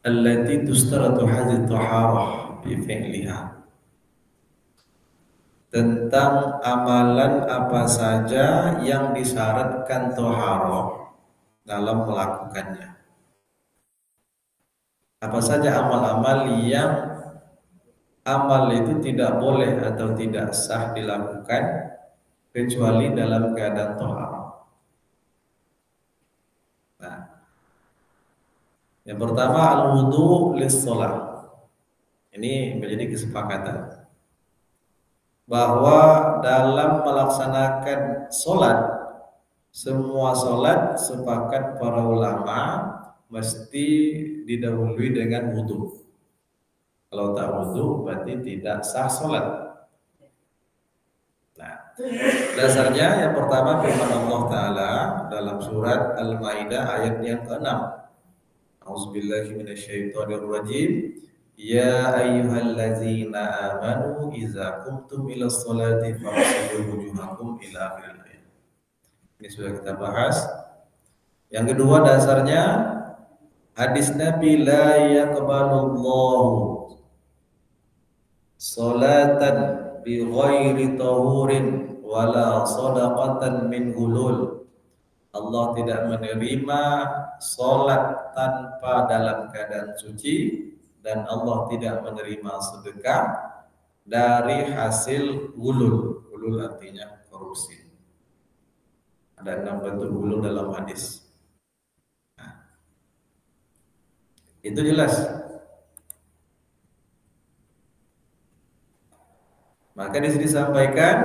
allati tustaratu hadhihi taharah bi fi'liha, tentang amalan apa saja yang disyaratkan taharah dalam melakukannya. Apa saja amal-amal yang amal itu tidak boleh atau tidak sah dilakukan kecuali dalam keadaan taharah. Nah, yang pertama al-wudu lis-shalah. Ini menjadi kesepakatan bahwa dalam melaksanakan sholat, semua sholat sepakat para ulama mesti didahului dengan wudu. Kalau tak wudu berarti tidak sah sholat. Nah, dasarnya yang pertama firman Allah Ta'ala dalam surat Al-Maidah ayat yang ke-6. A'udzubillahi minasyaitonirrajim. Ya ayyuhallazina amanu idza qumtum ilas sholati faghsilu wujuhakum ila akhiril ayat. Ini sudah kita bahas. Yang kedua dasarnya hadis Nabi la yaqbalullahu sholatan bi ghairi tahurin wala shadaqatan min gulul. Allah tidak menerima sholat tanpa dalam keadaan suci, dan Allah tidak menerima sedekah dari hasil gulul. Gulul artinya korupsi. Ada 6 bentuk gulul dalam hadis. Nah, itu jelas. Maka di sini disampaikan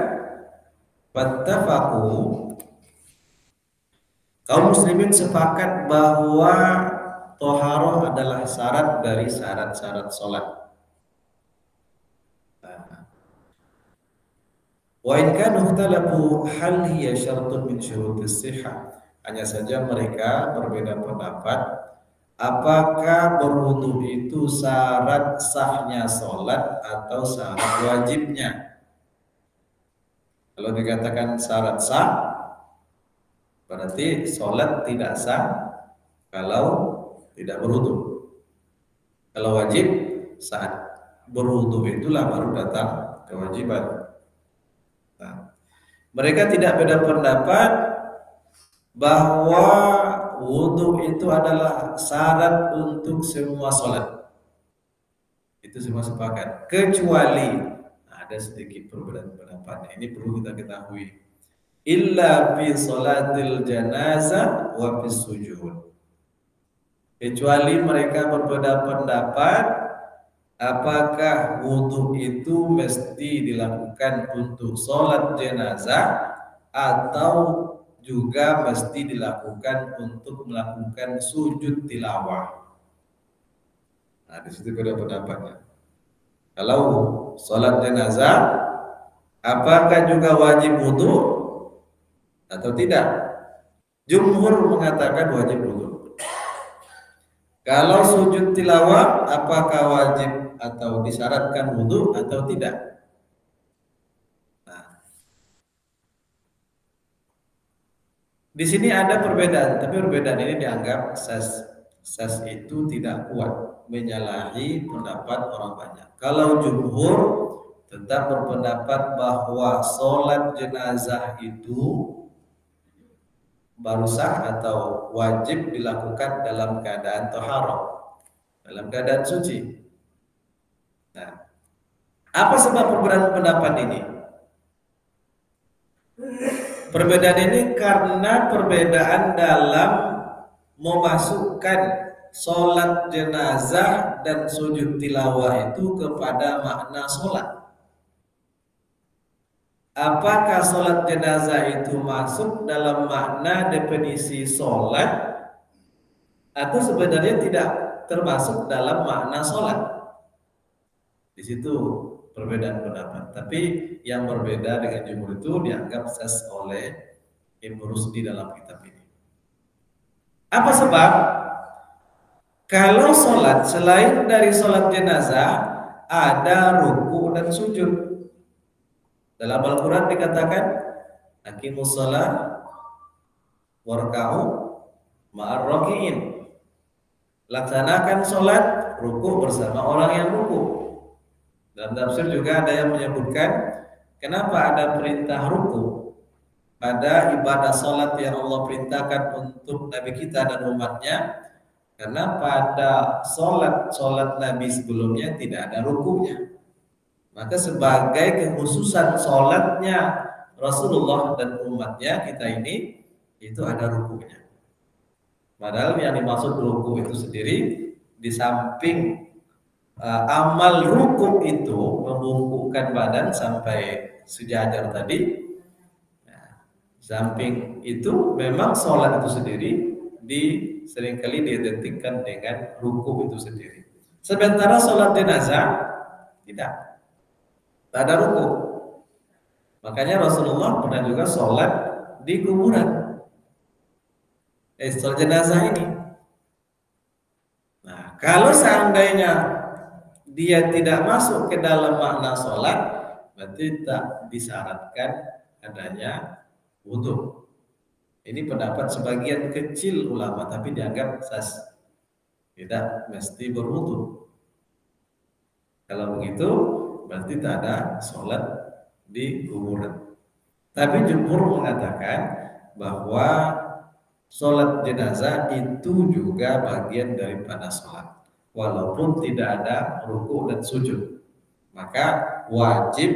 fattafaqu, kaum muslimin sepakat bahwa toharoh adalah syarat dari syarat-syarat sholat. Wa in kanu ikhtalafu hal hiya syaratun min syurutis sihah. Hanya saja mereka berbeda pendapat apakah berwudu itu syarat sahnya sholat atau syarat wajibnya. Kalau dikatakan syarat sah, berarti sholat tidak sah kalau tidak berwudu. Kalau wajib, saat berwudu itulah baru datang kewajiban. Nah, mereka tidak beda pendapat bahwa wudu itu adalah syarat untuk semua sholat. Itu semua sepakat. Kecuali ada sedikit perbedaan pendapat. Ini perlu kita ketahui. Illa fi sholatil janazah wa fi sujud. Kecuali mereka berbeda pendapat apakah wudu itu mesti dilakukan untuk sholat jenazah atau juga mesti dilakukan untuk melakukan sujud tilawah. Nah, di situ beda pendapatnya. Kalau sholat jenazah, apakah juga wajib wudu atau tidak? Jumhur mengatakan wajib wudu. Kalau sujud tilawah, apakah wajib atau disyaratkan wudu atau tidak? Nah, di sini ada perbedaan, tapi perbedaan ini dianggap sas itu tidak kuat, menyalahi pendapat orang banyak. Kalau jumhur tetap berpendapat bahwa sholat jenazah itu baru sah atau wajib dilakukan dalam keadaan taharah, dalam keadaan suci. Nah, apa sebab perbedaan pendapat ini? Perbedaan ini karena perbedaan dalam memasukkan sholat jenazah dan sujud tilawah itu kepada makna sholat. Apakah sholat jenazah itu masuk dalam makna definisi sholat atau sebenarnya tidak termasuk dalam makna sholat? Di situ perbedaan pendapat. Tapi yang berbeda dengan jumhur itu dianggap sah oleh Ibnu Rusdi dalam kitab ini. Apa sebab? Kalau sholat selain dari sholat jenazah ada ruku dan sujud. Dalam Al-Quran dikatakan aqimus shalah warka'u ma'ar raki'in. Laksanakan sholat ruku bersama orang yang ruku. Dalam tafsir juga ada yang menyebutkan kenapa ada perintah ruku pada ibadah sholat yang Allah perintahkan untuk Nabi kita dan umatnya, karena pada sholat Nabi sebelumnya tidak ada rukunya. Maka sebagai kekhususan sholatnya Rasulullah dan umatnya kita ini, itu ada rukunya. Padahal yang dimaksud ruku itu sendiri, di samping amal ruku itu membungkukkan badan sampai sejajar tadi, nah, samping itu memang sholat itu sendiri seringkali diidentikan dengan ruku itu sendiri. Sementara sholat jenazah tidak ada ruku. Makanya Rasulullah pernah juga sholat di kuburan, sholat jenazah ini. Nah, kalau seandainya dia tidak masuk ke dalam makna sholat, berarti tak disyaratkan adanya wudhu. Ini pendapat sebagian kecil ulama, tapi dianggap sah, tidak mesti berwudhu. Kalau begitu, berarti tak ada sholat di kuburan. Tapi jumhur mengatakan bahwa sholat jenazah itu juga bagian daripada sholat, walaupun tidak ada ruku dan sujud. Maka wajib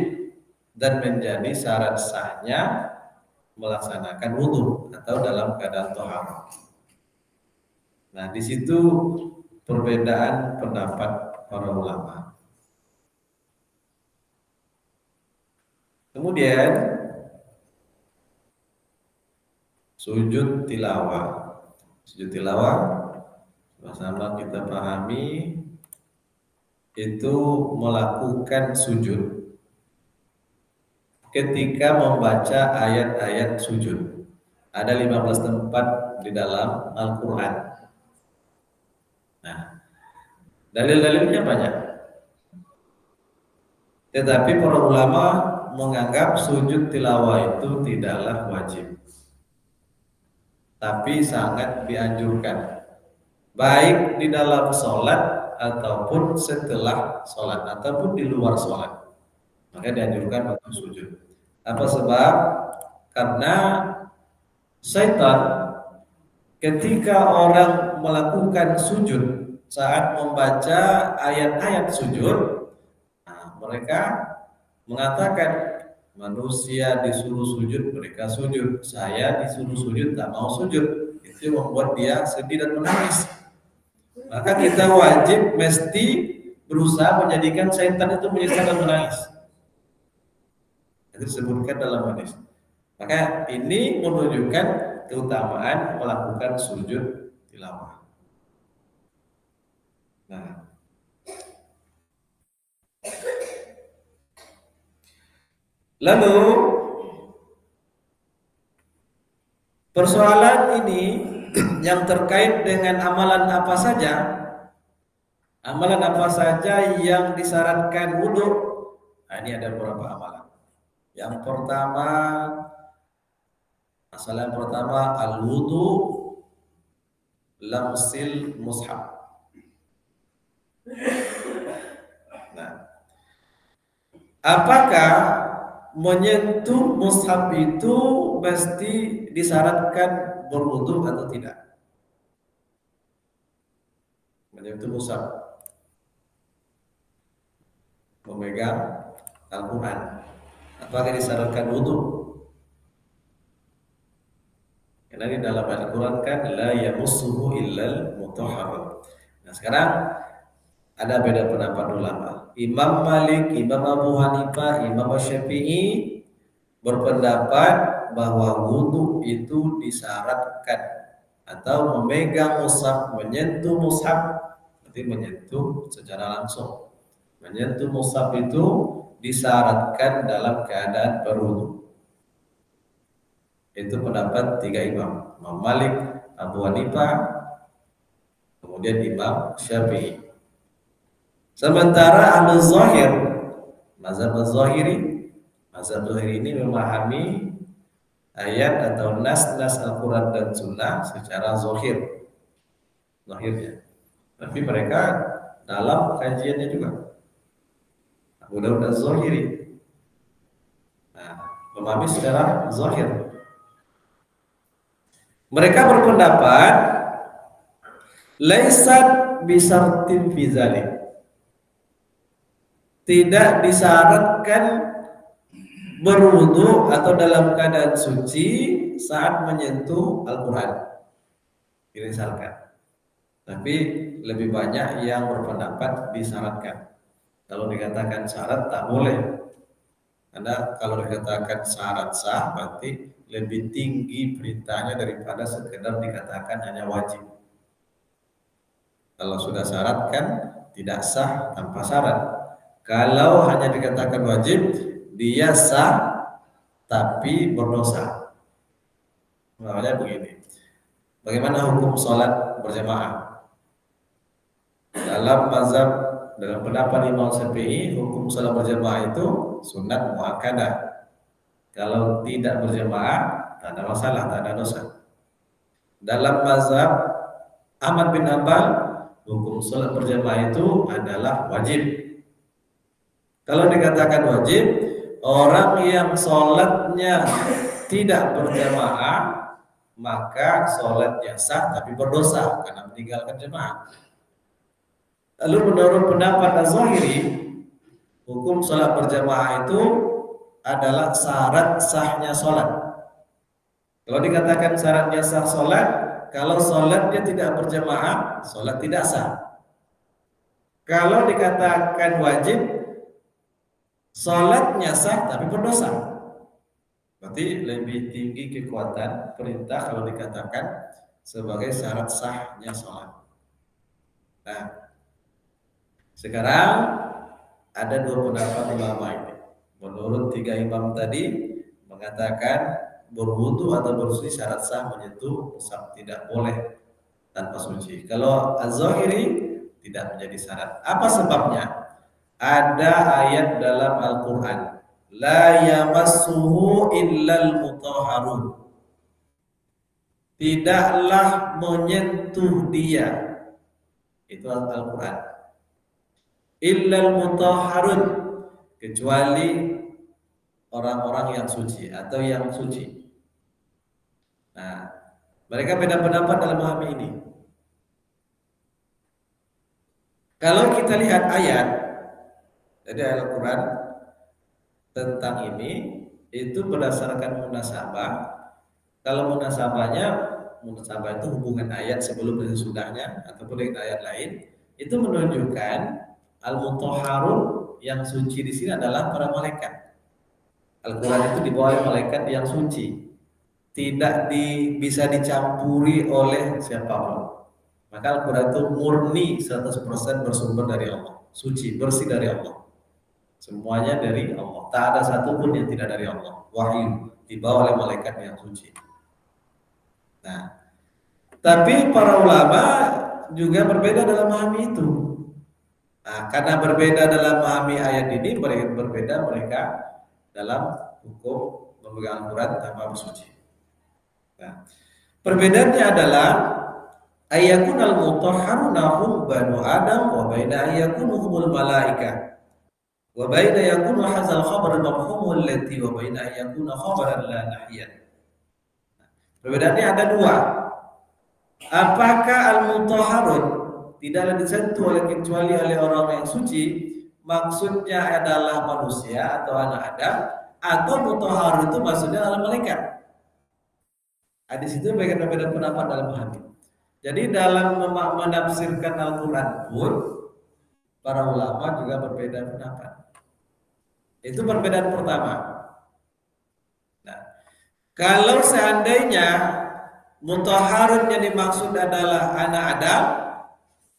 dan menjadi syarat sahnya melaksanakan wudhu atau dalam keadaan thaharah. Nah, di situ perbedaan pendapat para ulama. Kemudian sujud tilawah. Sujud tilawah sama-sama kita pahami itu melakukan sujud ketika membaca ayat-ayat sujud. Ada 15 tempat di dalam Al-Quran. Nah, dalil-dalilnya banyak. Tetapi para ulama menganggap sujud tilawah itu tidaklah wajib, tapi sangat dianjurkan, baik di dalam sholat ataupun setelah sholat ataupun di luar sholat. Maka dianjurkan untuk sujud. Apa sebab? Karena syaitan ketika orang melakukan sujud saat membaca ayat-ayat sujud, nah, mereka mengatakan manusia disuruh sujud, mereka sujud. Saya disuruh sujud, tak mau sujud. Itu membuat dia sedih dan menangis. Maka kita wajib mesti berusaha menjadikan syaitan itu menyesal dan menangis. Itu disebutkan dalam hadis. Maka ini menunjukkan keutamaan melakukan sujud tilawah. Nah, lalu persoalan ini yang terkait dengan amalan apa saja, yang disyaratkan wudhu. Nah, ini ada beberapa amalan. Yang pertama, masalah yang pertama, al-wudhu lamsil mushaf. Nah, apakah menyentuh mushaf itu mesti disyaratkan berwudhu atau tidak? Menyentuh mushaf, memegang Al-Quran, apakah disyaratkan wudhu? Karena di dalam Al-Quran kan la yamussuhu illal mutahharun. Nah, sekarang ada beda pendapat ulama. Imam Malik, Imam Abu Hanifah, Imam Syafi'i berpendapat bahwa wudhu itu disyaratkan, atau memegang mushaf, menyentuh mushaf, berarti menyentuh secara langsung. Menyentuh mushaf itu disyaratkan dalam keadaan berwudhu. Itu pendapat tiga imam, Imam Malik, Abu Hanifah, kemudian Imam Syafi'i. Sementara ahli zahir, mazhab zahiri ini memahami ayat atau nas-nas Al-Quran dan Sunnah secara zahirnya. Tapi mereka dalam kajiannya juga. Abu Daud Az-Zahiri, memahami secara zahir. Mereka berpendapat laisat bisartin fi zalik. Tidak disyaratkan berwudu atau dalam keadaan suci saat menyentuh Al-Quran. Misalkan. Tapi lebih banyak yang berpendapat disyaratkan. Kalau dikatakan syarat tak boleh. Karena kalau dikatakan syarat sah berarti lebih tinggi perintahnya daripada sekedar dikatakan hanya wajib. Kalau sudah syarat kan tidak sah tanpa syarat. Kalau hanya dikatakan wajib, dia sah tapi berdosa. Makanya begini. Bagaimana hukum sholat berjamaah? Dalam mazhab, dalam pendapat Imam Syafi'i, hukum sholat berjamaah itu sunat muakkadah. Kalau tidak berjamaah, tak ada masalah, tak ada dosa. Dalam mazhab Ahmad bin Hanbal, hukum sholat berjamaah itu adalah wajib. Kalau dikatakan wajib, orang yang sholatnya tidak berjamaah, maka sholatnya sah tapi berdosa karena meninggalkan jamaah. Lalu menurut pendapat Az-Zahiri, hukum sholat berjamaah itu adalah syarat sahnya sholat. Kalau dikatakan syaratnya sah sholat, kalau sholatnya tidak berjamaah, sholat tidak sah. Kalau dikatakan wajib, sholatnya sah tapi berdosa. Berarti lebih tinggi kekuatan perintah kalau dikatakan sebagai syarat sahnya sholat. Nah, sekarang ada dua pendapat ulama ini. Menurut tiga imam tadi mengatakan berwudu atau bersuci syarat sah menyentuh mushaf, tidak boleh tanpa suci. Kalau Az-Zahiri tidak menjadi syarat. Apa sebabnya? Ada ayat dalam Al-Quran, la yamassuhu illal mutahharun. Tidaklah menyentuh dia. Itu Al-Quran. Illal mutahharun, kecuali orang-orang yang suci atau yang suci. Nah, mereka beda pendapat dalam memahami ini. Kalau kita lihat ayat dari Al-Quran tentang ini, itu berdasarkan munasabah. Kalau munasabah itu hubungan ayat sebelum dan sesudahnya ataupun dengan ayat lain, itu menunjukkan al-mutahharun yang suci di sini adalah para malaikat. Al-Quran itu dibawa oleh malaikat yang suci, tidak bisa dicampuri oleh siapapun. Maka Al-Quran itu murni 100% bersumber dari Allah, suci, bersih dari Allah. Semuanya dari Allah. Tak ada satupun yang tidak dari Allah. Wahyu dibawa oleh malaikat yang suci. Nah, tapi para ulama juga berbeda dalam memahami itu. Nah, karena berbeda dalam memahami ayat ini, berbeda mereka dalam hukum memegang Al-Quran tanpa bersuci. Nah, perbedaannya adalah ayakun al-mutahharuna hum banu Adam wa baina ayakunuhumul malaikah. Wa baina yakunu hadzal khabar mafhumul lati wa baina yakuna khabaran la nahyan. Perbedaannya ada dua. Apakah al-mutahharun tidaklah disentuh oleh kecuali oleh orang yang suci, maksudnya adalah manusia atau anak Adam, atau mutahharun itu maksudnya adalah malaikat? Di situ beda-beda pendapat dalam memahami. Jadi dalam menafsirkan Al-Quran pun para ulama juga berbeda pendapat. Itu perbedaan pertama. Nah, kalau seandainya mutahharun yang dimaksud adalah anak Adam,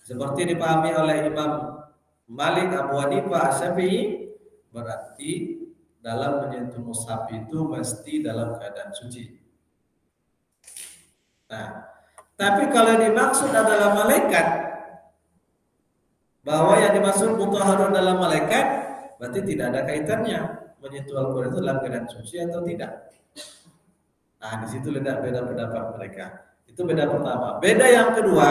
seperti dipahami oleh Imam Malik, Abu Hanifah, Syafi'i, berarti dalam menyentuh mushaf itu mesti dalam keadaan suci. Nah, tapi kalau dimaksud adalah malaikat, bahwa yang dimaksud mutahharun dalam malaikat, berarti tidak ada kaitannya menyentuh Al-Quran itu dalam keadaan suci atau tidak. Nah, di situ beda pendapat mereka. Itu beda pertama. Beda yang kedua,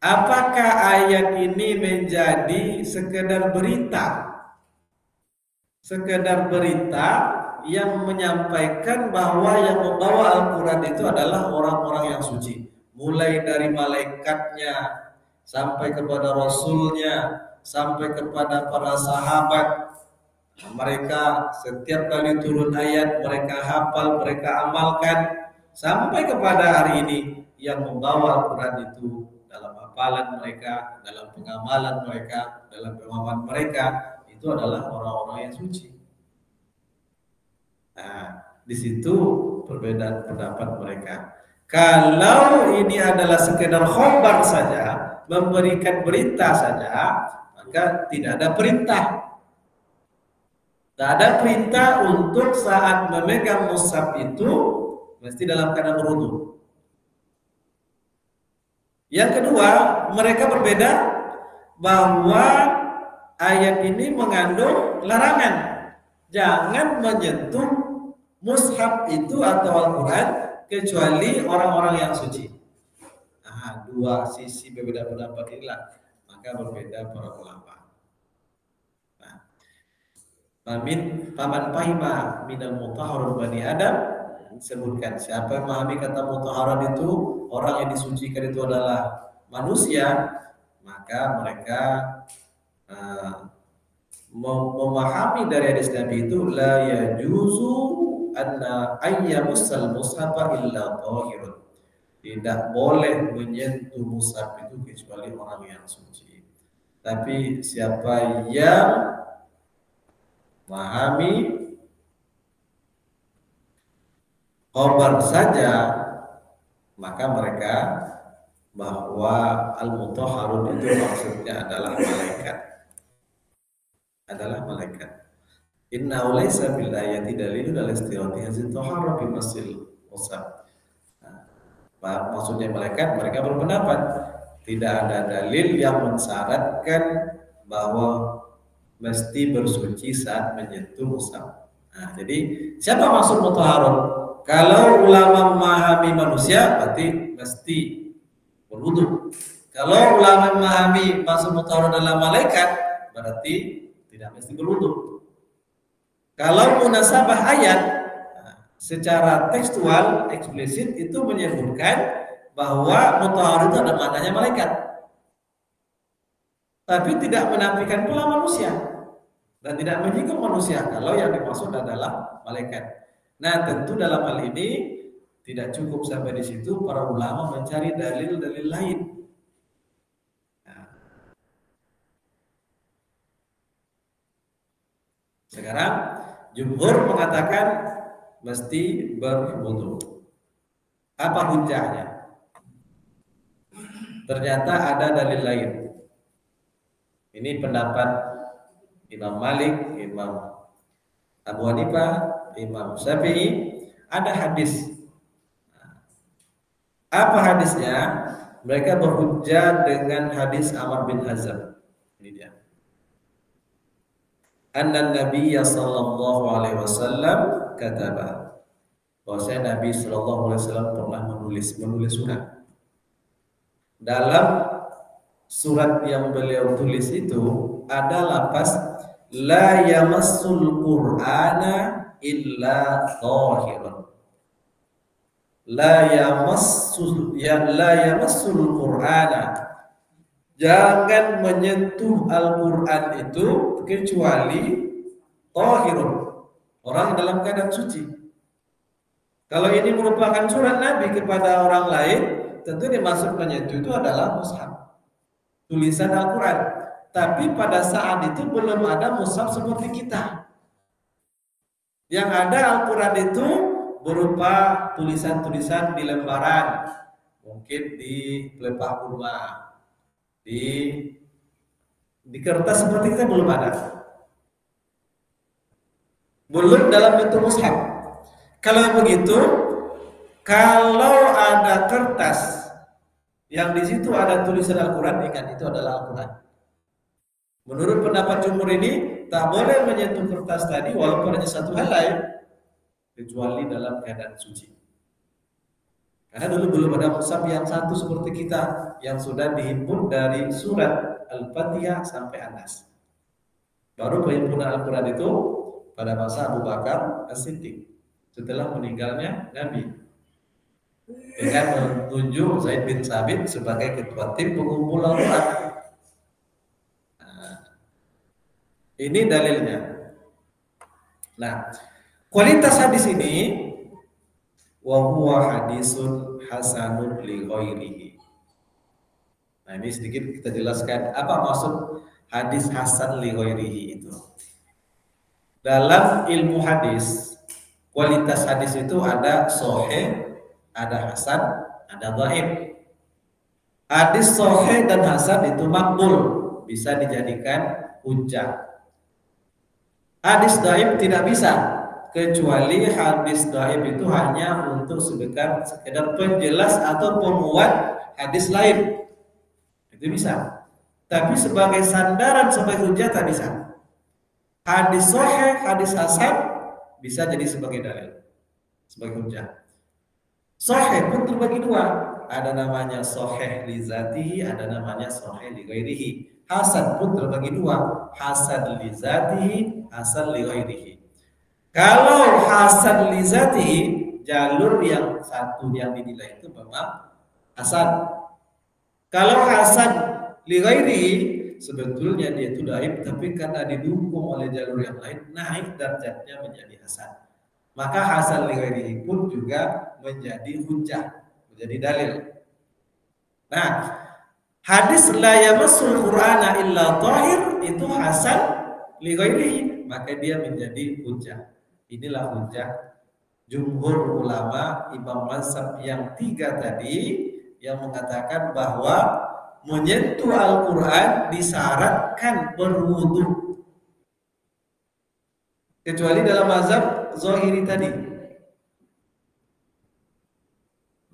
Apakah ayat ini menjadi sekedar berita? Sekedar berita yang menyampaikan bahwa yang membawa Al-Quran itu adalah orang-orang yang suci. Mulai dari malaikatnya, sampai kepada Rasulnya, sampai kepada para sahabat. Mereka setiap kali turun ayat, mereka hafal, mereka amalkan. Sampai kepada hari ini, yang membawa Al-Quran itu dalam hafalan mereka, dalam pengamalan mereka, dalam pemahaman mereka, itu adalah orang-orang yang suci. Nah, di situ perbedaan pendapat mereka. Kalau ini adalah sekedar khobar saja, memberikan berita saja, maka tidak ada perintah. Tidak ada perintah untuk saat memegang mushaf itu mesti dalam keadaan berwudu. Yang kedua, mereka berbeda bahwa ayat ini mengandung larangan. Jangan menyentuh mushaf itu atau Al-Quran kecuali orang-orang yang suci. Nah, dua sisi berbeda pendapat inilah maka berbeda para ulama. Nah, paman fahima minal mutahharun bani Adam, disebutkan siapa yang memahami kata mutahharan itu orang yang disucikan itu adalah manusia, maka mereka memahami dari hadis Nabi itu la yajuzu anna ayyamussal mushafa illa tahirun. Tidak boleh menyentuh mushaf itu kecuali orang yang suci. Tapi siapa yang memahami khabar saja, maka mereka bahwa al-mutahharun itu maksudnya adalah malaikat. Adalah malaikat. Inna laysa bil ayati dalilun ala istirati hadhihi tahara bi masil mushaf. Maksudnya malaikat, mereka berpendapat tidak ada dalil yang mensyaratkan bahwa mesti bersuci saat menyentuh mushaf. Nah, jadi siapa maksud mutahharun? Kalau ulama memahami manusia berarti mesti berwudu. Kalau ulama memahami maksud mutahharun adalah malaikat berarti tidak mesti berwudu. Kalau munasabah ayat secara tekstual eksplisit itu menyebutkan bahwa mutahhar itu ada maknanya malaikat, tapi tidak menafikan pula manusia dan tidak menyinggung manusia kalau yang dimaksud adalah malaikat. Nah, tentu dalam hal ini tidak cukup sampai di situ, para ulama mencari dalil-dalil lain. Sekarang jumhur mengatakan mesti berwudu. Apa hujahnya? Ternyata ada dalil lain. Ini pendapat Imam Malik, Imam Abu Hanifah, Imam Syafi'i. Ada hadis. Apa hadisnya? Mereka berhujjah dengan hadis Amr bin Hazm. Ini dia. Anna Nabiya sallallahu alaihi wasallam kataba, bahwasanya Nabi sallallahu alaihi wasallam pernah menulis surat. Dalam surat yang beliau tulis itu ada lafaz la yamassul qur'ana illa tahirun. La yamassul qur'ana, jangan menyentuh Al-Quran itu kecuali tahirun, orang dalam keadaan suci. Kalau ini merupakan surat Nabi kepada orang lain, tentu dimaksud menyentuh itu adalah mushaf, tulisan Al-Quran. Tapi pada saat itu belum ada mushaf seperti kita. Yang ada Al-Quran itu berupa tulisan-tulisan di lembaran, mungkin di pelepah kurma, di kertas seperti kita belum ada, belum dalam bentuk mushaf. Kalau begitu, kalau ada kertas yang di situ ada tulisan Al-Quran, ikan itu adalah Al-Quran. Menurut pendapat jumhur ini, tak boleh menyentuh kertas tadi walaupun hanya satu helai, kecuali dalam keadaan suci. Karena dulu belum ada mushaf yang satu seperti kita yang sudah dihimpun dari surat Al-Fatihah sampai Anas. Baru penghimpunan Al-Quran itu pada masa Abu Bakar As-Siddiq setelah meninggalnya Nabi, dengan menunjuk Zaid bin Sabit sebagai ketua tim pengumpul Al-Quran. Nah, ini dalilnya. Nah, kualitas hadis ini wa huwa hadisun hasanun li ghairihi. Nah, ini sedikit kita jelaskan apa maksud hadis hasan li ghairihi itu. Dalam ilmu hadis, kualitas hadis itu ada sahih, ada hasan, ada dhaif. Hadis sahih dan hasan itu makbul, bisa dijadikan hujjah. Hadis dhaif tidak bisa, kecuali hadis dhaif itu hanya untuk sekedar penjelas atau penguat hadis lain. Itu bisa. Tapi sebagai sandaran sebagai hujjah tak bisa. Hadis sahih, hadis hasan bisa jadi sebagai dalil, sebagai hujjah. Sahih pun terbagi dua. Ada namanya sahih li zatihi, ada namanya sahih li ghairihi. Hasan pun terbagi dua, hasan li zatihi, hasan li ghairihi. Kalau hasan li zatihi, jalur yang satu yang dinilai itu memang hasan. Kalau hasan li ghairihi, sebetulnya dia itu dhaif, tapi karena didukung oleh jalur yang lain, naik derajatnya menjadi hasan. Maka hasan li ghairihi pun juga menjadi hujjah, menjadi dalil. Nah, hadis la yamassul qur'ana illa tahir itu hasan li ghairihi, maka dia menjadi hujjah. Inilah hujjah jumhur ulama imam mazhab yang tiga tadi yang mengatakan bahwa menyentuh Al-Quran disyaratkan berwudu, kecuali dalam mazhab Zahiri tadi.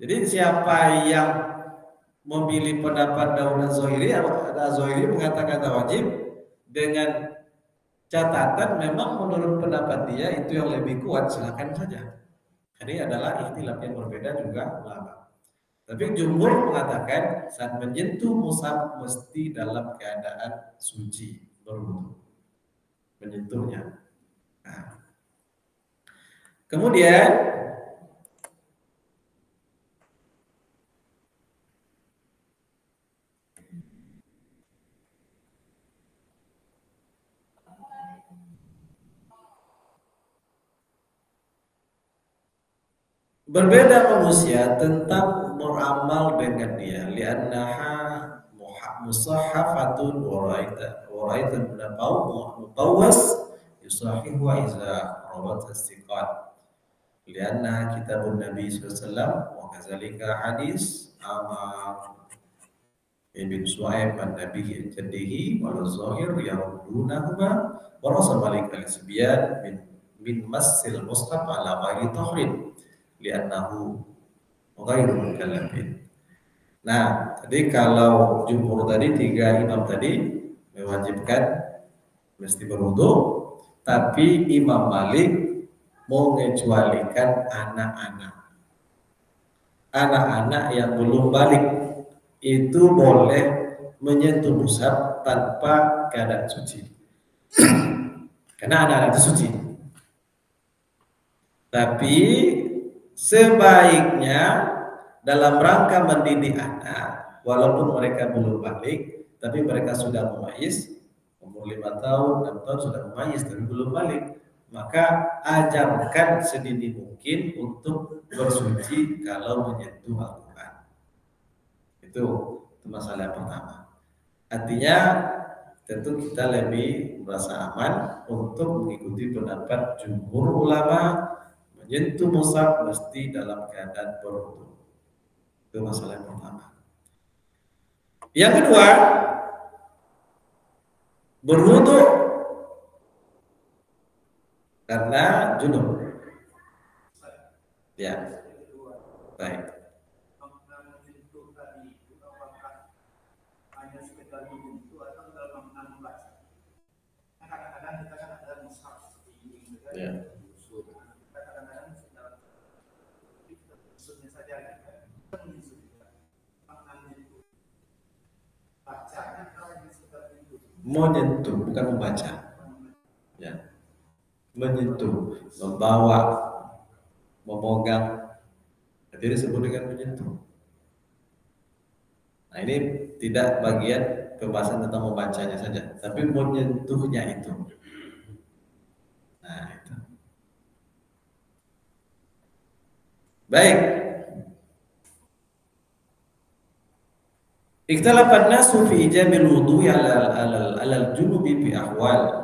Jadi siapa yang memilih pendapat Daun Zahiri, ada Zahiri mengatakan wajib dengan catatan memang menurut pendapat dia itu yang lebih kuat, silakan saja. Ini adalah ikhtilaf yang berbeda juga ulama. Tapi jumhur mengatakan saat menyentuh mushaf mesti dalam keadaan suci, berwudu menyentuhnya. Nah, kemudian berbeda manusia tentang beramal dengan dia, li'annaha musahhafatun waraita mudabbawas yusahihu iza rawat as-siqat, li'anna kitabun Nabi SAW wa kadzalika hadis Amar ibn Su'aib an Nabi jaddihi wal zahir yarudunahuma wa rasul malik al-sibyan min massil mushaf ala ghairi tahrin li'annahu ghairu mukallafin. Nah, tadi kalau jumhur tadi tiga imam tadi mewajibkan mesti berwudu, tapi Imam Malik mengecualikan anak-anak. Anak-anak yang belum balik itu boleh menyentuh mushaf tanpa keadaan suci. Karena anak-anak itu suci. Tapi sebaiknya dalam rangka mendidik anak, walaupun mereka belum balik, tapi mereka sudah memayis, umur 5 tahun, 6 tahun sudah memayis, tapi belum balik, maka ajarkan sedini mungkin untuk bersuci kalau menyentuh Al-Quran. Itu masalah yang pertama. Artinya tentu kita lebih merasa aman untuk mengikuti pendapat jumhur ulama, menyentuh mushaf mesti dalam keadaan berwudu. Itu masalah yang pertama. Yang kedua, berwudu karena junub. Ya, baik. Ya. menyentuh, bukan membaca. Ya, menyentuh, membawa, memegang, jadi disebut dengan menyentuh. Nah ini tidak bagian pembahasan tentang membacanya saja, tapi menyentuhnya itu. Nah itu. Baik. Ikhtalafan nasu fi ijabil wudu'i alal junubi bi ahwal.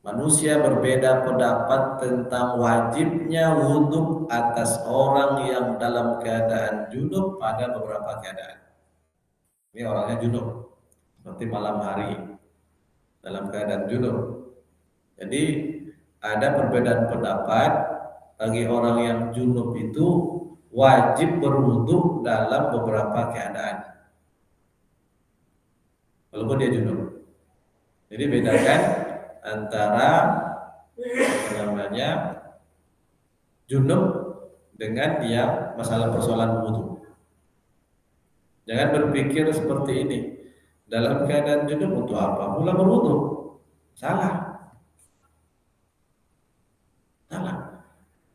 Manusia berbeda pendapat tentang wajibnya wudhu atas orang yang dalam keadaan junub pada beberapa keadaan. Ini orangnya junub, seperti malam hari dalam keadaan junub. Jadi ada perbedaan pendapat bagi orang yang junub itu wajib berwudhu dalam beberapa keadaan, walaupun dia junub. Jadi bedakan antara junub dengan yang masalah persoalan wudhu. Jangan berpikir seperti ini. Dalam keadaan junub untuk apa pula berwudhu? Salah.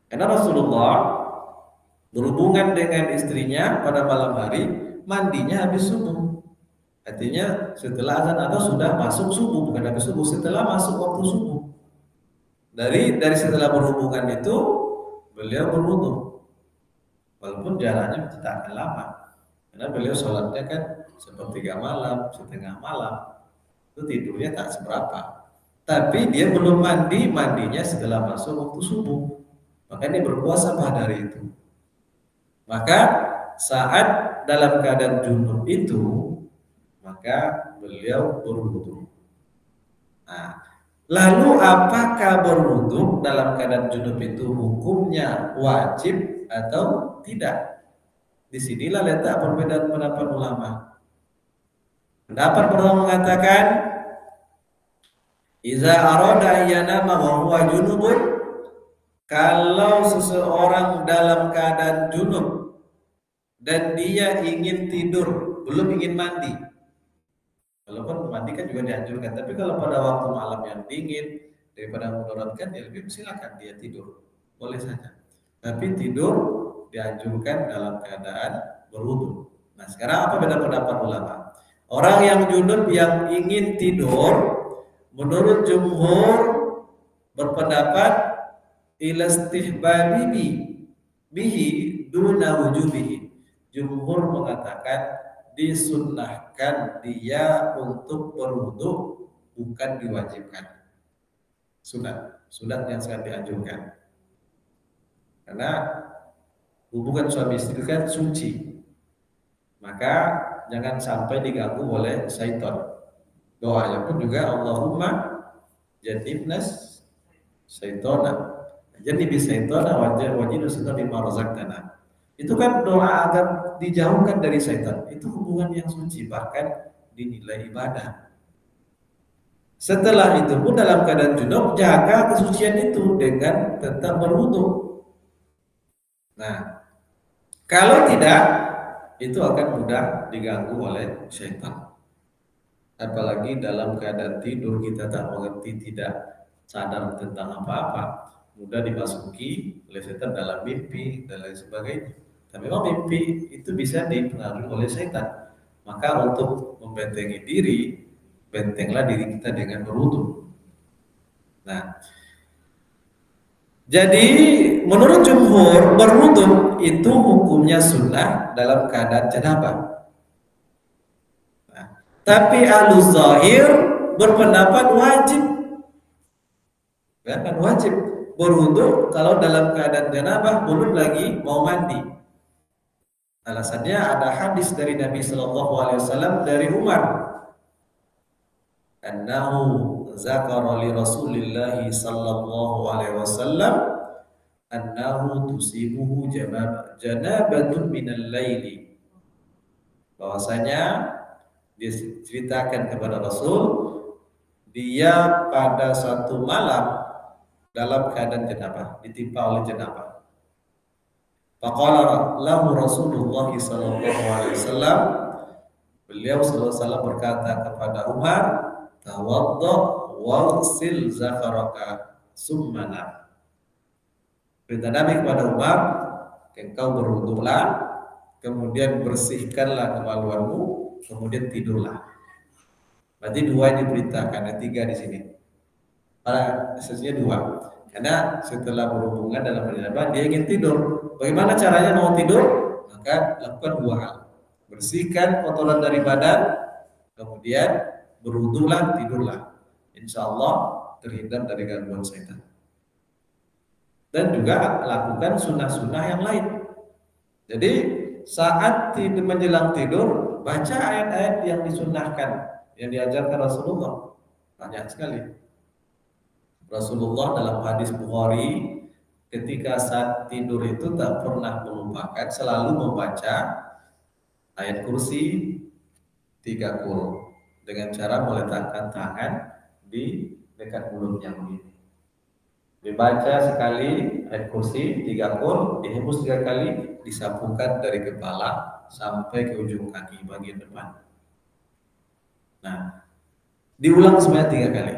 Karena Rasulullah berhubungan dengan istrinya pada malam hari, mandinya habis subuh. Artinya setelah azan atau sudah masuk subuh, bukan habis subuh, setelah masuk waktu subuh. Dari setelah berhubungan itu beliau berwudhu, walaupun jaraknya tidak akan lama, karena beliau sholatnya kan sepertiga malam, setengah malam, itu tidurnya tak seberapa. Tapi dia belum mandinya setelah masuk waktu subuh, maka dia berpuasa pada hari itu. Maka saat dalam keadaan junub itu, maka beliau berwudhu. Nah, lalu apakah berwudhu dalam keadaan junub itu hukumnya wajib atau tidak? Disinilah letak perbedaan pendapat ulama. Pendapat pertama mengatakan, iza arada ayanama wa huwa junubun, kalau seseorang dalam keadaan junub dan dia ingin tidur, belum ingin mandi. Walaupun mandi kan juga dianjurkan, tapi kalau pada waktu malam yang dingin daripada memudaratkan, ya lebih silakan dia tidur, boleh saja. Tapi tidur dianjurkan dalam keadaan berwudu. Nah, sekarang apa beda pendapat ulama? Orang yang junub yang ingin tidur, menurut jumhur berpendapat ilastihbabi bihi duna wujubihi. Jumhur mengatakan disunnahkan dia untuk berwudu, bukan diwajibkan. Sunat yang sangat dianjurkan. Karena hubungan suami istri kan suci, maka jangan sampai diganggu oleh syaitan. Doanya pun juga Allahumma jannibnas syaitana, jannibi syaitana wajib syaitan bima razaqtana. Itu kan doa agar dijauhkan dari syaitan. Itu hubungan yang suci, bahkan dinilai ibadah. Setelah itu pun dalam keadaan junub, jaga kesucian itu dengan tetap berwudu. Nah, kalau tidak, itu akan mudah diganggu oleh syaitan. Apalagi dalam keadaan tidur kita tak mengerti, tidak sadar tentang apa-apa, mudah dimasuki oleh syaitan dalam mimpi dan lain sebagainya. Dan memang mimpi itu bisa dipengaruhi oleh syaitan. Maka untuk membentengi diri, bentenglah diri kita dengan berwudu. Nah, jadi menurut jumhur berwudu itu hukumnya sunnah dalam keadaan janabah. Nah, tapi ahlus zahir berpendapat wajib. Kan wajib berwudu kalau dalam keadaan janabah, belum lagi mau mandi. Alasannya ada hadis dari Nabi Shallallahu Alaihi Wasallam dari Umar, annahu zakara li Rasulillah sallallahu alaihi wasallam annahu tusibuhu janabatun minal laili, bahwasanya diceritakan kepada Rasul dia pada satu malam dalam keadaan janabah, ditimpa oleh janabah. Faqala lahu Rasulullah sallallahu alaihi wasallam, Beliau sallallahu alaihi wasallam berkata kepada Umar, tawaddo waghsil zakaraka summana. Perintah Nabi kepada Umar, engkau berwudulah, kemudian bersihkanlah kemaluanmu, kemudian tidurlah. Berarti dua yang diperintahkan, ada tiga di sini. Pada asasnya dua. Karena setelah berhubungan dalam perjalanan dia ingin tidur. Bagaimana caranya mau tidur? Maka lakukan dua hal. Bersihkan kotoran dari badan, kemudian berwudulah, tidurlah. Insya Allah terhindar dari gangguan setan. Dan juga lakukan sunnah-sunnah yang lain. Jadi saat menjelang tidur, baca ayat-ayat yang disunnahkan, yang diajarkan Rasulullah. Banyak sekali. Rasulullah dalam hadis Bukhari ketika saat tidur itu tak pernah melupakan, selalu membaca ayat kursi 3 qul dengan cara meletakkan tangan di dekat mulutnya begini. Dibaca sekali ayat kursi 3 qul, dihembus 3 kali, disapukan dari kepala sampai ke ujung kaki bagian depan. Nah, diulang sebanyak 3 kali.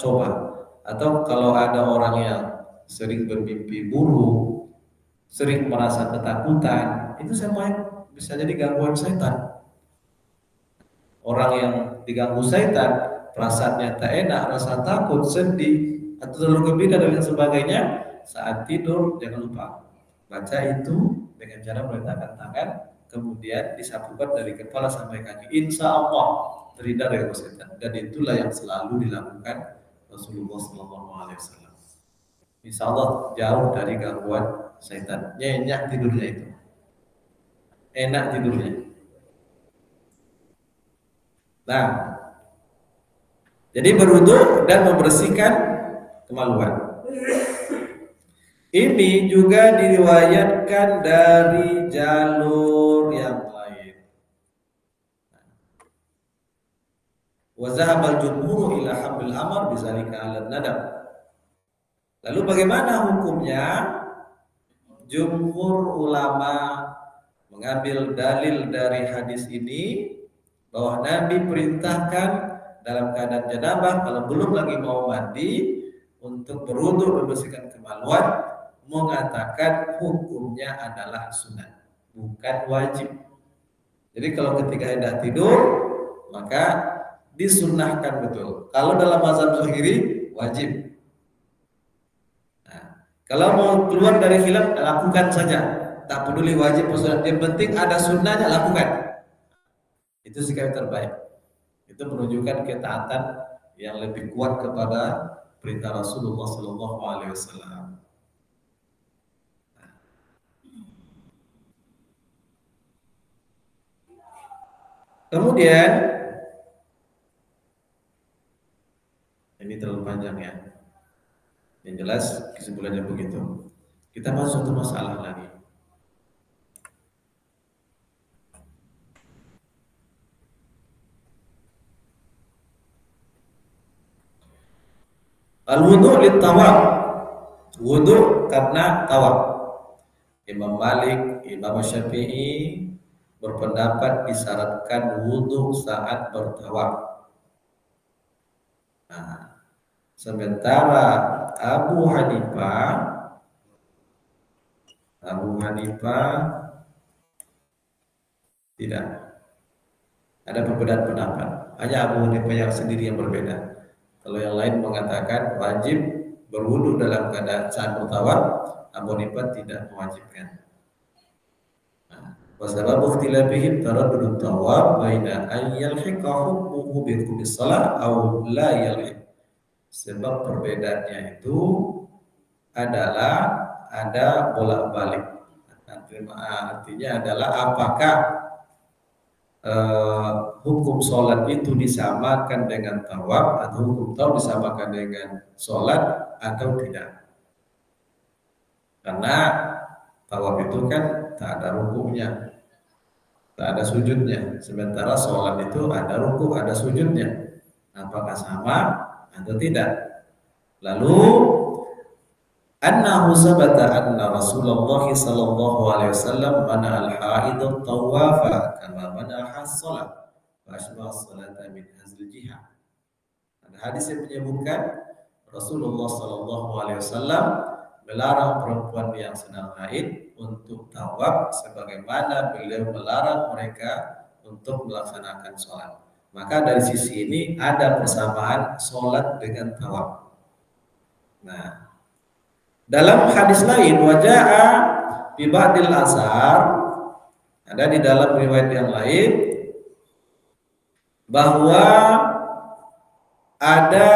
Coba. Atau kalau ada orang yang sering bermimpi buruk, sering merasa ketakutan, itu semuanya bisa jadi gangguan setan. Orang yang diganggu setan, perasaannya tak enak, rasa takut, sedih, atau terlalu gembira dan lain sebagainya, saat tidur jangan lupa baca itu dengan cara meletakkan tangan, kemudian disapukan dari kepala sampai kaki. Insya Allah terhindar dari setan, dan itulah yang selalu dilakukan Rasulullah SAW. Insya Allah jauh dari gangguan setan. Nyenyak tidurnya itu, enak tidurnya. Nah, jadi berwudu dan membersihkan kemaluan. Ini juga diriwayatkan dari jalur yang lain. Wa zahabal jumhur ila hamil amar bizalika 'ala nadab. Lalu bagaimana hukumnya? Jumhur ulama mengambil dalil dari hadis ini bahwa Nabi perintahkan dalam keadaan janabah kalau belum lagi mau mandi untuk berwudu membersihkan kemaluan, mengatakan hukumnya adalah sunat, bukan wajib. Jadi kalau ketika hendak tidur maka disunnahkan betul. Kalau dalam mazhab Zuhri wajib. Nah, kalau mau keluar dari khilaf lakukan saja, tak peduli wajib atau sunat, yang penting ada sunnahnya lakukan. Itu sikap terbaik. Itu menunjukkan ketaatan yang lebih kuat kepada perintah Rasulullah SAW. Kemudian ini terlalu panjang ya. Yang jelas kesimpulannya begitu. Kita masuk satu masalah lagi. Al-wudu lit-tawab. Wudu karena tawab. Imam Malik, Imam Syafi'i berpendapat disyaratkan wudu saat bertawaf. Nah, sementara Abu Hanifah tidak. Ada perbedaan pendapat. Hanya Abu Hanifah yang sendiri yang berbeda. Kalau yang lain mengatakan wajib berwudu dalam keadaan saat bertawaf, Abu Hanifah tidak mewajibkan. Wasababu ikhtilafihim taraddudut tawaf baina an yalhiqa hukmuhu bi hukmis shalah aw la yalhiq. Sebab perbedaannya itu adalah ada bolak-balik. Artinya adalah apakah hukum sholat itu disamakan dengan tawaf atau hukum tawaf disamakan dengan sholat atau tidak. Karena tawaf itu kan tak ada rukunya, tak ada sujudnya. Sementara sholat itu ada ruku, ada sujudnya. Apakah sama atau tidak? Lalu annahu sabata anna Rasulullah sallallahu alaihi wasallam mana al-haid tawafa kama mana as-salat wa asbah as-salata min hazil jihad. Ada hadis yang menyebutkan Rasulullah sallallahu alaihi wasallam melarang perempuan yang sedang haid untuk tawaf sebagaimana beliau melarang mereka untuk melaksanakan sholat. Maka dari sisi ini ada persamaan sholat dengan tawaf. Nah, dalam hadis lain waja'a bi ba'dil asar, ada di dalam riwayat yang lain bahwa ada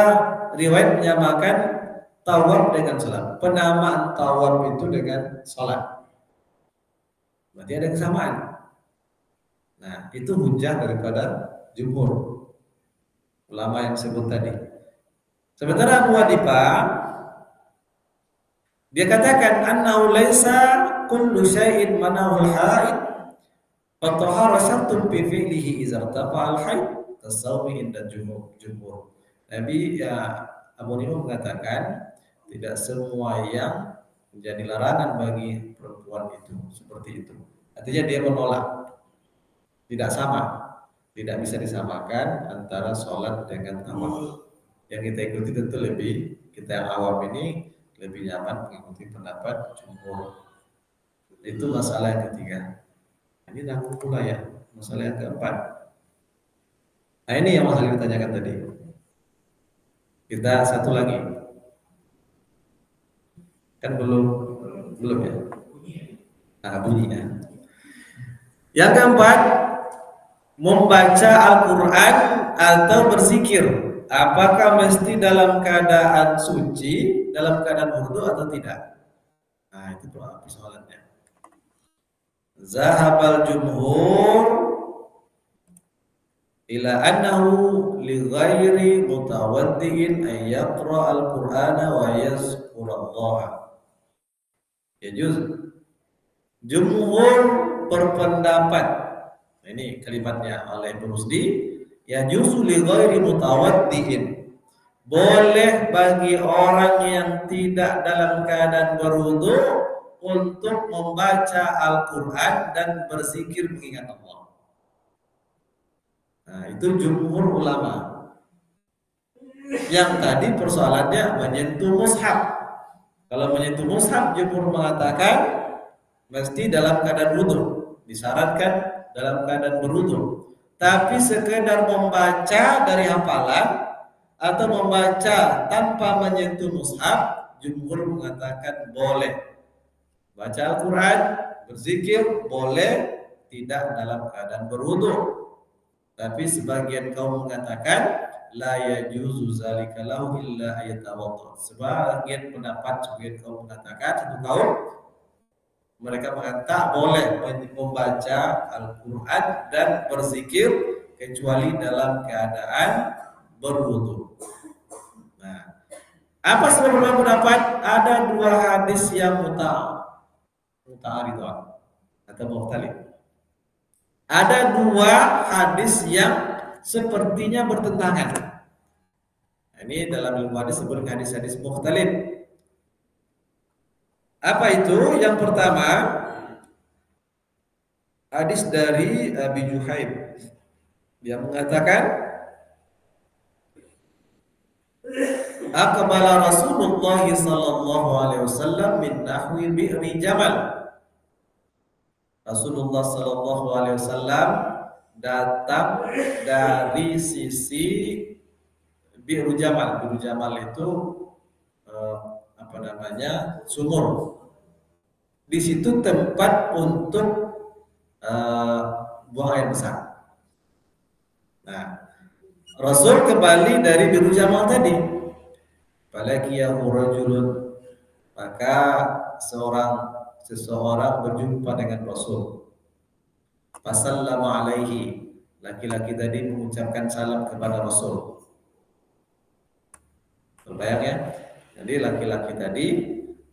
riwayat menyamakan tawaf dengan sholat. Penamaan tawaf itu dengan sholat. Berarti ada kesamaan. Nah, itu hujah daripada jumhur ulama yang sebut tadi. Sementara Abu Hanifah dia katakan annahu laisa kullu syai'in manahul haid fa tahara syartun fi fi'lihi idza irtafa al haid tasawwi inda jumhur. Nabi Abu Hanifah mengatakan tidak semua yang menjadi larangan bagi perempuan itu seperti itu. Artinya dia menolak. Tidak sama, tidak bisa disamakan antara sholat dengan tawaf. Yang kita ikuti tentu kita yang awam ini lebih nyaman mengikuti pendapat jumhur. Itu masalah yang ketiga. Ini nanggung pula ya, masalah yang keempat. Nah ini yang masalah yang ditanyakan tadi. Kita satu lagi. Kan belum ya? Nah bunyinya. Yang keempat, membaca Al-Quran atau berzikir, apakah mesti dalam keadaan suci, dalam keadaan wudu atau tidak? Nah itu persoalannya. Zahabal jumhur ila annahu li ghairi mutawaddi'in an yaqra al-Qur'ana wa yazkurallaha. Yajuz. Jumhur berpendapat, ini kalimatnya oleh Ibnu Rusdi, ya juzu li ghairi mutawaddi'in, boleh bagi orang yang tidak dalam keadaan berwudu untuk membaca Al-Quran dan berzikir mengingat Allah. Nah itu jumhur ulama. Yang tadi persoalannya menyentuh mushaf. Kalau menyentuh mushaf, jumhur mengatakan mesti dalam keadaan wudu, disarankan dalam keadaan berwudu. Tapi sekedar membaca dari hafalan atau membaca tanpa menyentuh mushaf, jumhur mengatakan boleh. Baca Al-Quran, berzikir boleh, tidak dalam keadaan berwudu. Tapi sebagian kaum mengatakan la yajuzu zalika lahu illa ayatawadda. Sebagian kaum mengatakan, satu kaum mereka mengatakan boleh membaca Al-Quran dan berzikir kecuali dalam keadaan berwudu. Nah, apa sebab pendapat? Ada dua hadis yang muta'aridhan atau mukhtalif. Ada dua hadis yang sepertinya bertentangan. Nah, ini dalam ilmu hadis disebut hadis-hadis mukhtalif. Apa itu? Yang pertama, hadis dari Abi Juhaim yang mengatakan aqbala Rasulullah sallallahu alaihi wasallam min nahwi bi'ri Jamal. Rasulullah sallallahu alaihi wasallam datang dari sisi bi'ru Jamal. Bi'ru Jamal itu sumur. Di situ tempat untuk buang air besar. Nah, Rasul kembali dari Biru Jamal tadi. Falakiyahu rajulun, maka seseorang berjumpa dengan Rasul. Fasallama alaihi, laki-laki tadi mengucapkan salam kepada Rasul. Terbayang ya? Jadi laki-laki tadi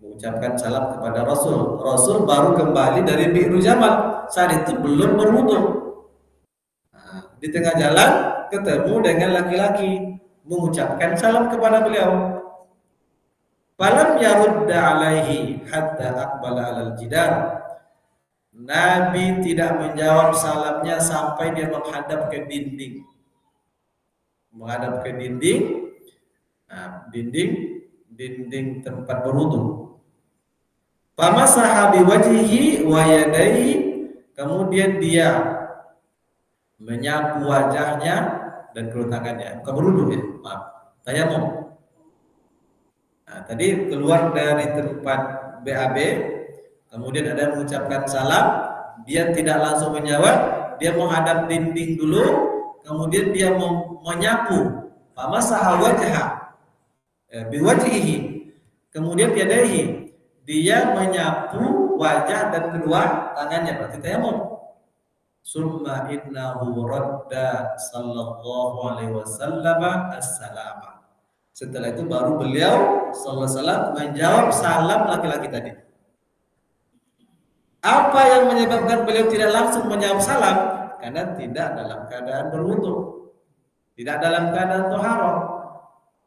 mengucapkan salam kepada Rasul. Rasul baru kembali dari Bi'ru Jamal. Saat itu belum berwudu. Nah, di tengah jalan ketemu dengan laki-laki, mengucapkan salam kepada beliau. Falam yarudda alaihi hatta aqbala alal jidar. Nabi tidak menjawab salamnya sampai dia menghadap ke dinding. Menghadap ke dinding, dinding tempat berwudu. Famasaha biwajhihi wa yadayhi, kemudian dia menyapu wajahnya dan kedua tangannya. Bukan berwudu ya, maaf. Tayamum. Nah, tadi keluar dari tempat BAB, kemudian ada yang mengucapkan salam, dia tidak langsung menjawab, dia menghadap dinding dulu, kemudian dia menyapu, famasaha wajha biwajhihi, kemudian yadayhi, dia menyapu wajah dan kedua tangannya, berarti tayamum. Summa innahu radda sallallahu alaihi wasallam as-salama. Setelah itu baru beliau sallallahu alaihi wasallam menjawab salam laki-laki tadi. Apa yang menyebabkan beliau tidak langsung menjawab salam? Karena tidak dalam keadaan berwudu, tidak dalam keadaan taharah.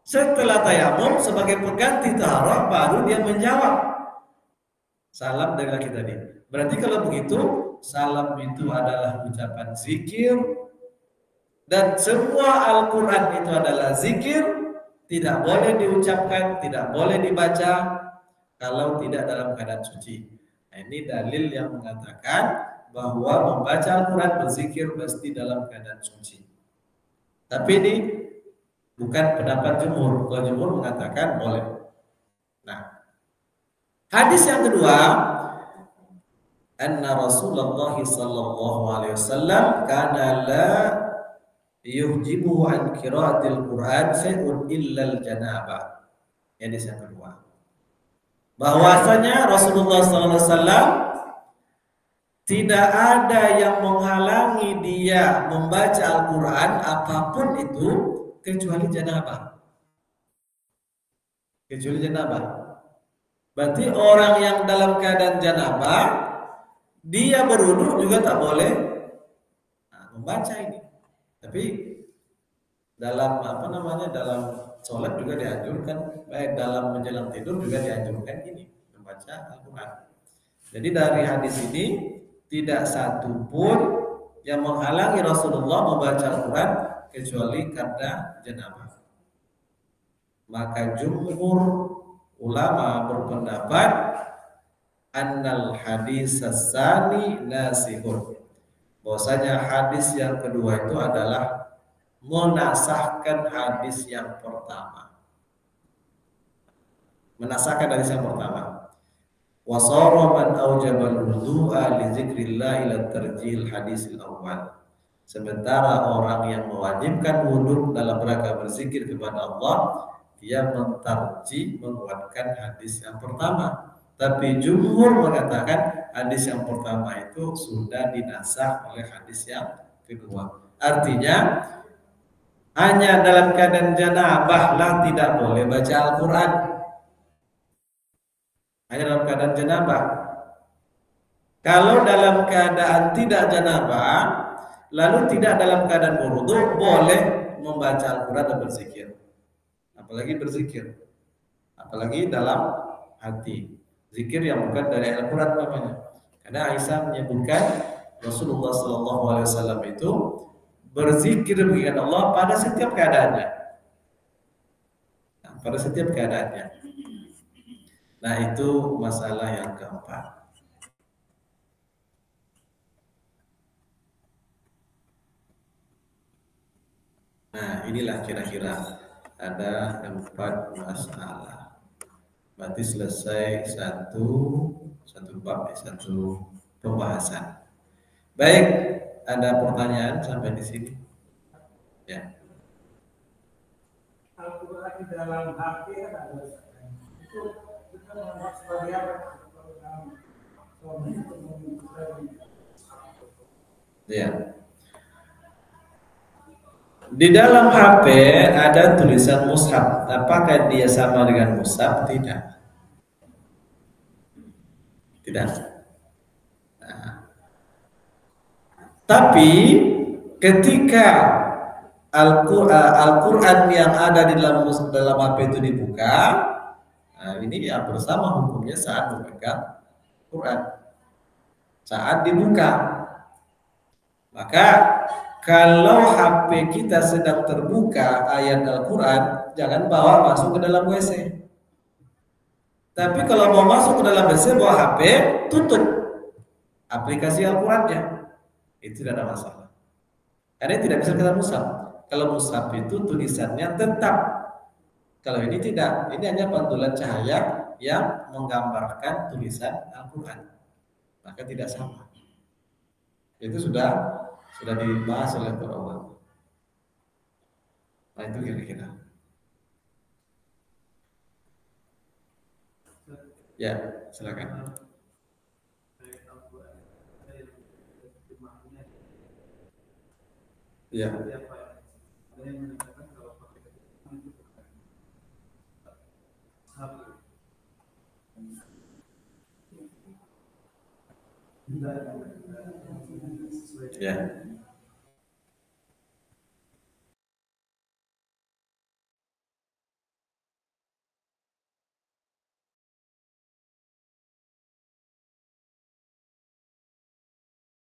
Setelah tayamum sebagai pengganti taharah, baru dia menjawab salam dari laki tadi. Berarti kalau begitu, salam itu adalah ucapan zikir, dan semua Al-Quran itu adalah zikir, tidak boleh diucapkan, tidak boleh dibaca kalau tidak dalam keadaan suci. Nah, ini dalil yang mengatakan bahwa membaca Al-Quran, berzikir mesti dalam keadaan suci. Tapi ini bukan pendapat jumhur. Kalau jumhur mengatakan boleh. Nah, hadis yang kedua, anna Rasulullah sallallahu alaihi wasallam kana la yuhjibuhu an qiraatil Qur'an syai'un illa al-janabah. Hadis yang kedua, bahwasanya Rasulullah sallallahu alaihi wasallam tidak ada yang menghalangi dia membaca Al-Quran apapun itu kecuali janabah. Kecuali janabah. Berarti orang yang dalam keadaan janabah, dia berwudu juga tak boleh membaca ini. Tapi dalam dalam sholat juga dianjurkan, dalam menjelang tidur juga dianjurkan ini, membaca Al-Quran. Jadi dari hadis ini tidak satu pun yang menghalangi Rasulullah membaca Al-Quran kecuali karena janabah. Maka jumhur ulama berpendapat annal hadis as-sani nasihun, bahwasanya hadis yang kedua itu adalah menasahkan hadis yang pertama. Menasahkan hadis yang pertama. Wasara man aujabal wudu'a li dzikrillah ila tarjil hadisil awal. Sementara orang yang mewajibkan wudhu dalam rangka berzikir kepada Allah, dia mentarji, menguatkan hadis yang pertama. Tapi jumhur mengatakan hadis yang pertama itu sudah dinasah oleh hadis yang kedua. Artinya hanya dalam keadaan janabah lah tidak boleh baca Al-Quran. Hanya dalam keadaan janabah. Kalau dalam keadaan tidak janabah, lalu tidak dalam keadaan berwudu, boleh membaca Al-Quran dan berzikir. Apalagi berzikir, apalagi dalam hati. Zikir yang bukan dari Al-Quran namanya. Karena Aisyah menyebutkan Rasulullah SAW itu berzikir mengingat Allah pada setiap keadaannya. Nah, pada setiap keadaannya. Nah, itu masalah yang keempat. Nah, inilah kira-kira ada 4 masalah. Berarti selesai satu bab, satu pembahasan. Baik, ada pertanyaan sampai di sini? Ya. Al-Quran di dalam HP kan ada itu kita membuat sebagai apa? Ya. Di dalam HP ada tulisan mushaf. Apakah dia sama dengan mushaf? Tidak. Tidak. Nah. Tapi ketika Al-Quran yang ada di dalam HP itu dibuka, Nah, ini ya bersama hukumnya saat memegang Quran. Saat dibuka. Maka kalau HP kita sedang terbuka ayat Al-Quran, jangan bawa masuk ke dalam WC. Tapi kalau mau masuk ke dalam WC, bawa HP, tutup aplikasi Al-Qurannya. Itu tidak ada masalah. Karena tidak bisa kita mushaf. Kalau mushaf itu tulisannya tetap. Kalau ini tidak, ini hanya pantulan cahaya yang menggambarkan tulisan Al-Quran. Maka tidak sama. Itu sudah dibahas oleh para ulama. Nah itu kira-kira. Ya, silakan. Ya. Ya.